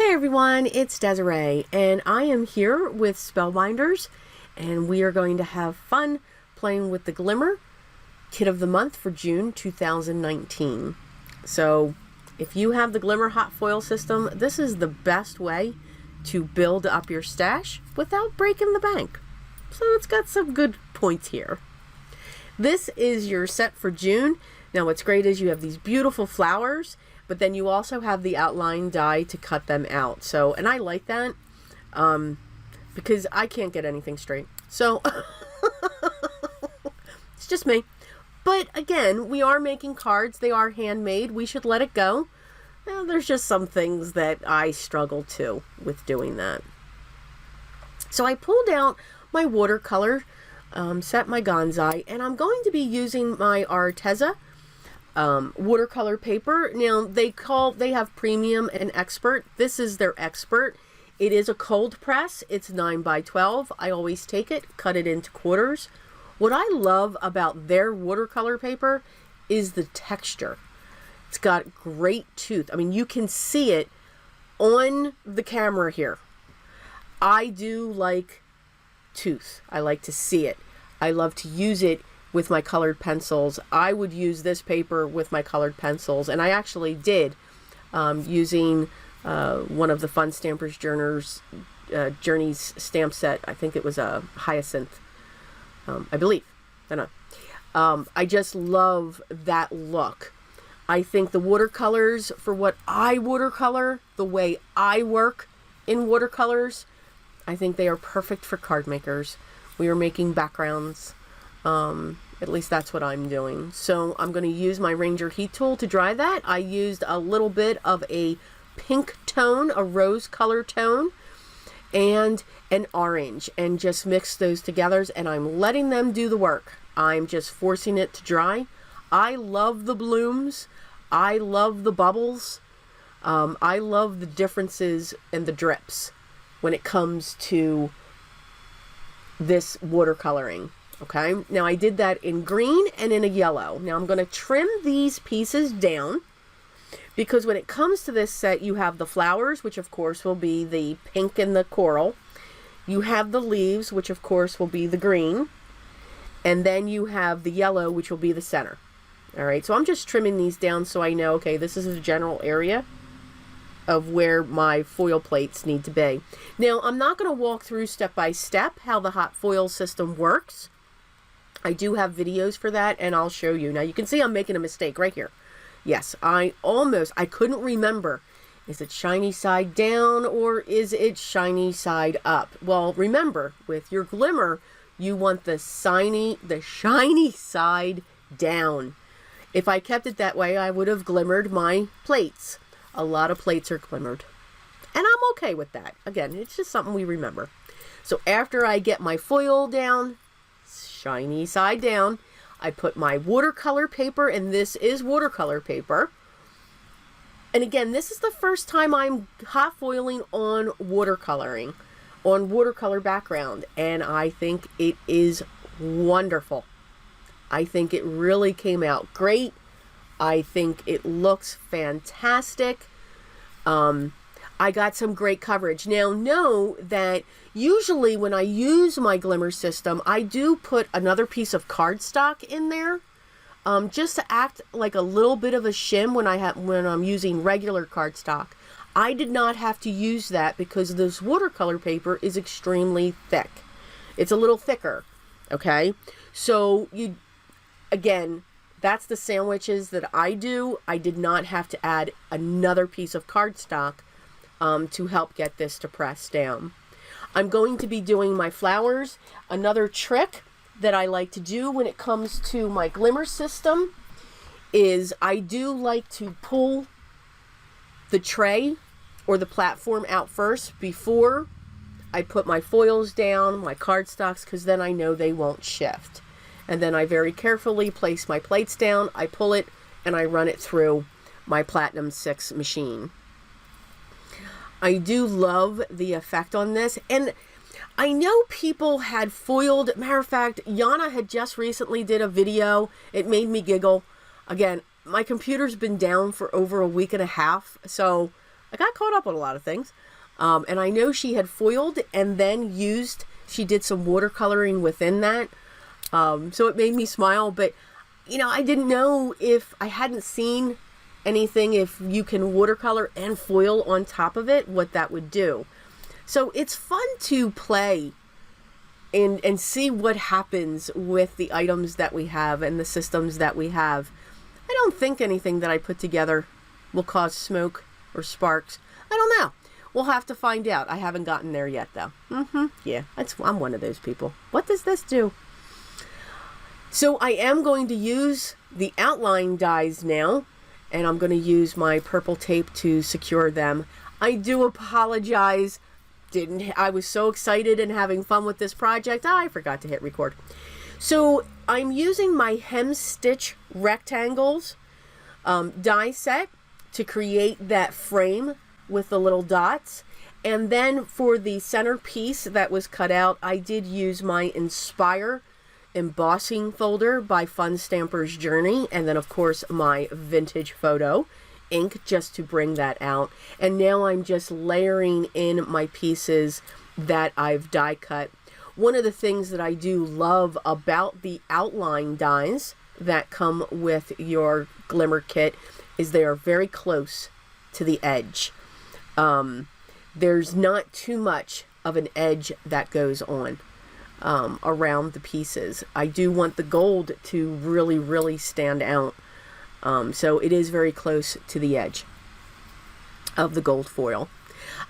Hey everyone, it's Desiree, and I am here with Spellbinders, and we are going to have fun playing with the Glimmer Kit of the Month for June 2019. So, if you have the Glimmer Hot Foil System, this is the best way to build up your stash without breaking the bank. So it's got some good points here. This is your set for June. Now what's great is you have these beautiful flowers, but then you also have the outline die to cut them out. So, and I like that because I can't get anything straight. So, it's just me. But again, we are making cards. They are handmade. We should let it go. Now, there's just some things that I struggle too with doing that. So I pulled out my watercolor, set my Gonzai, and I'm going to be using my Arteza watercolor paper. Now they have premium and expert. This is their expert. It is a cold press. It's 9x12. I always take it, cut it into quarters. What I love about their watercolor paper is the texture. It's got great tooth. I mean, you can see it on the camera here. I do like tooth. I like to see it. I love to use it with my colored pencils. I would use this paper with my colored pencils, and I actually did using one of the Fun Stampers Journeys stamp set. I think it was a Hyacinth, I believe. I don't know. I just love that look. I think the watercolors, for what I watercolor, the way I work in watercolors, I think they are perfect for card makers. We are making backgrounds. At least that's what I'm doing. So I'm going to use my Ranger heat tool to dry that. I used a little bit of a pink tone, a rose color tone, and an orange, and just mix those together, and I'm letting them do the work. I'm just forcing it to dry. I love the blooms. I love the bubbles. I love the differences and the drips when it comes to this watercoloring. Okay, now I did that in green and in a yellow. Now I'm going to trim these pieces down because when it comes to this set, you have the flowers, which of course will be the pink and the coral. You have the leaves, which of course will be the green. And then you have the yellow, which will be the center. All right, so I'm just trimming these down so I know, okay, this is the general area of where my foil plates need to be. Now, I'm not going to walk through step by step how the hot foil system works. I do have videos for that, and I'll show you. Now, you can see I'm making a mistake right here. Yes, I couldn't remember. Is it shiny side down or is it shiny side up? Well, remember, with your glimmer, you want the shiny side down. If I kept it that way, I would have glimmered my plates. A lot of plates are glimmered. And I'm okay with that. Again, it's just something we remember. So after I get my foil down, shiny side down, I put my watercolor paper, and this is watercolor paper. And again, this is the first time I'm hot foiling on watercoloring, on watercolor background, and I think it is wonderful. I think it really came out great. I think it looks fantastic. I got some great coverage. Now, know that usually when I use my Glimmer system, I do put another piece of cardstock in there, just to act like a little bit of a shim when I'm using regular cardstock. I did not have to use that because this watercolor paper is extremely thick. It's a little thicker, okay? So, again, that's the sandwiches that I do. I did not have to add another piece of cardstock to help get this to press down. I'm going to be doing my flowers. Another trick that I like to do when it comes to my Glimmer system is I do like to pull the tray or the platform out first before I put my foils down, my cardstocks, because then I know they won't shift. And then I very carefully place my plates down, I pull it, and I run it through my Platinum 6 machine. I do love the effect on this, and I know people had foiled, matter of fact, Yana had just recently did a video. It made me giggle. Again, my computer's been down for over a week and a half, so I got caught up on a lot of things. And I know she had foiled and then she did some watercoloring within that. So it made me smile, but you know, I didn't know, if I hadn't seen anything, if you can watercolor and foil on top of it, what that would do. So it's fun to play and see what happens with the items that we have and the systems that we have. I don't think anything that I put together will cause smoke or sparks. I don't know. We'll have to find out. I haven't gotten there yet, though. Yeah, I'm one of those people. What does this do? So I am going to use the outline dies now, and I'm going to use my purple tape to secure them. I do apologize. I was so excited and having fun with this project. I forgot to hit record. So I'm using my hem stitch rectangles die set to create that frame with the little dots. And then for the center piece that was cut out, I did use my Inspire embossing folder by Fun Stamper's Journey, and then of course my vintage photo ink just to bring that out. And now I'm just layering in my pieces that I've die cut. One of the things that I do love about the outline dies that come with your Glimmer kit is they are very close to the edge. There's not too much of an edge that goes on around the pieces. I do want the gold to really, really stand out. So it is very close to the edge of the gold foil.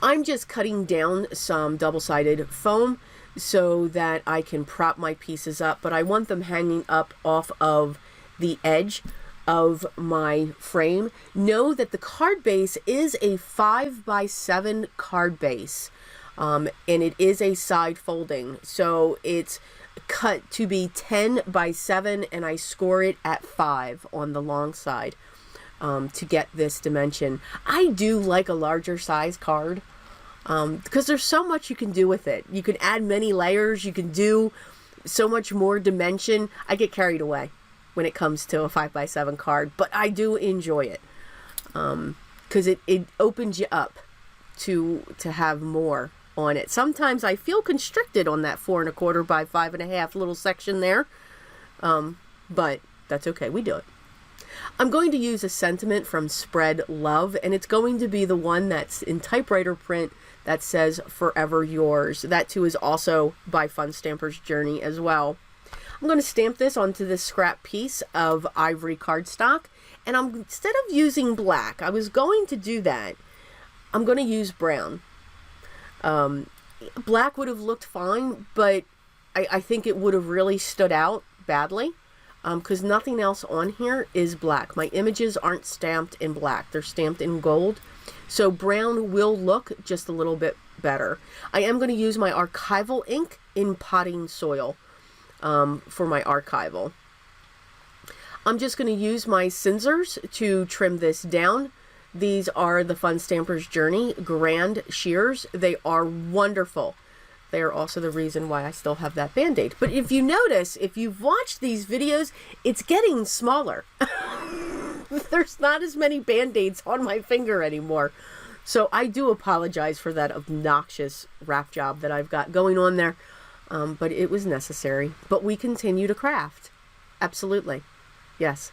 I'm just cutting down some double-sided foam so that I can prop my pieces up, but I want them hanging up off of the edge of my frame. Know that the card base is a 5x7 card base, and it is a side folding, so it's cut to be 10x7, and I score it at 5 on the long side to get this dimension. I do like a larger size card because there's so much you can do with it. You can add many layers, you can do so much more dimension. I get carried away when it comes to a 5x7 card, but I do enjoy it because it opens you up to have more on it. Sometimes I feel constricted on that 4 1/4 by 5 1/2 little section there, but that's okay, we do it. I'm going to use a sentiment from Spread Love, and it's going to be the one that's in typewriter print that says Forever Yours. That too is also by Fun Stamper's Journey as well. I'm going to stamp this onto this scrap piece of ivory cardstock, and instead of using black, I was going to do that, I'm going to use brown. Black would have looked fine, but I think it would have really stood out badly because nothing else on here is black. My images aren't stamped in black. They're stamped in gold. So brown will look just a little bit better. I am going to use my archival ink in potting soil for my archival. I'm just going to use my scissors to trim this down. These are the Fun Stamper's Journey Grand Shears. They are wonderful. They are also the reason why I still have that Band-Aid. But if you notice, if you've watched these videos, it's getting smaller. There's not as many Band-Aids on my finger anymore. So I do apologize for that obnoxious wrap job that I've got going on there. But it was necessary. But we continue to craft. Absolutely. Yes.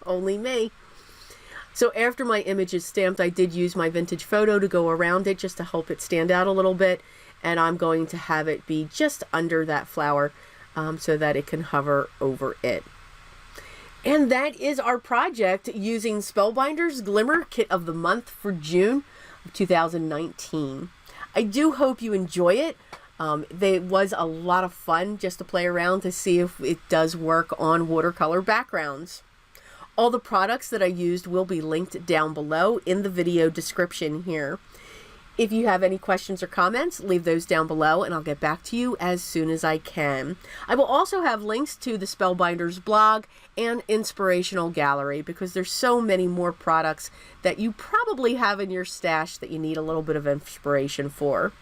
Only me. So after my image is stamped, I did use my vintage photo to go around it just to help it stand out a little bit. And I'm going to have it be just under that flower so that it can hover over it. And that is our project using Spellbinders Glimmer Kit of the Month for June of 2019. I do hope you enjoy it. It was a lot of fun just to play around to see if it does work on watercolor backgrounds. All the products that I used will be linked down below in the video description here. If you have any questions or comments, leave those down below and I'll get back to you as soon as I can. I will also have links to the Spellbinders blog and inspirational gallery because there's so many more products that you probably have in your stash that you need a little bit of inspiration for.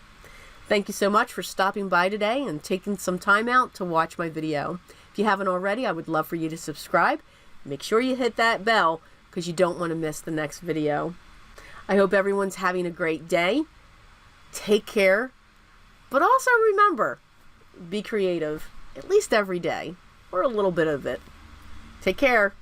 Thank you so much for stopping by today and taking some time out to watch my video. If you haven't already, I would love for you to subscribe. Make sure you hit that bell because you don't want to miss the next video. I hope everyone's having a great day. Take care. But also remember, be creative, at least every day, or a little bit of it. Take care.